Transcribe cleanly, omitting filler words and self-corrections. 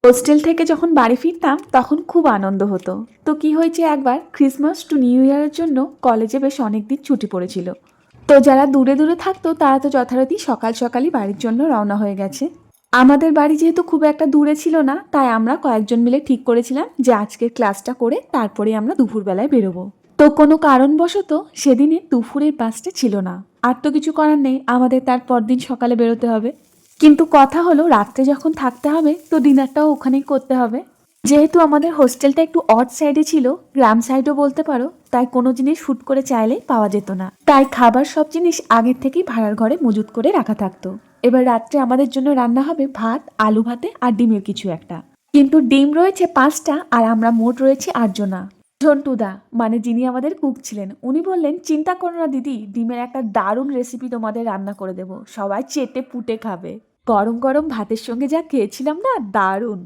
Hostel থেকে যখন বাড়ি ফিরতাম তখন খুব আনন্দ হতো। তো কি হয়েছে, একবার ক্রিসমাস টু নিউ ইয়ারের জন্য কলেজে বেশ অনেকদিন ছুটি পড়েছিল। তো যারা দূরে দূরে থাকতো তারা তো যথারীতি সকাল সকালই বাড়ির জন্য রওনা হয়ে গেছে। আমাদের বাড়ি যেহেতু খুব একটা দূরে ছিল না, তাই আমরা কয়েকজন মিলে ঠিক করেছিলাম যে আজকের ক্লাসটা করে তারপরে আমরা দুপুরবেলায় বেরোবো। তো কোনো কারণবশত সেদিনে দুপুরের বাসটা ছিল না। আর তো কিছু করার নেই, আমাদের তার পরদিন সকালে বেরোতে হবে। কিন্তু কথা হলো রাত্রে যখন থাকতে হবে তো ডিনারটাও ওখানেই করতে হবে। যেহেতু আমাদের হোস্টেলটা একটু অড সাইডে ছিল, গ্রাম সাইডও বলতে পারো, তাই কোনো জিনিস হুট করে চাইলেই পাওয়া যেত না। তাই খাবার সব জিনিস আগের থেকেই ভাড়ার ঘরে মজুত করে রাখা থাকতো। এবার রাত্রে আমাদের জন্য রান্না হবে ভাত, আলু ভাতে আর ডিমের কিছু একটা। কিন্তু ডিম রয়েছে 5টা আর আমরা মোট রয়েছে 8 জনা। ঝন্টুদা, মানে যিনি আমাদের কুক ছিলেন, উনি বললেন, চিন্তা করো না দিদি, ডিমের একটা দারুণ রেসিপি তোমাদের রান্না করে দেবো, সবাই চেটে পুটে খাবে। গরম গরম ভাতের সঙ্গে যা খেয়েছিলাম না, দারুণ।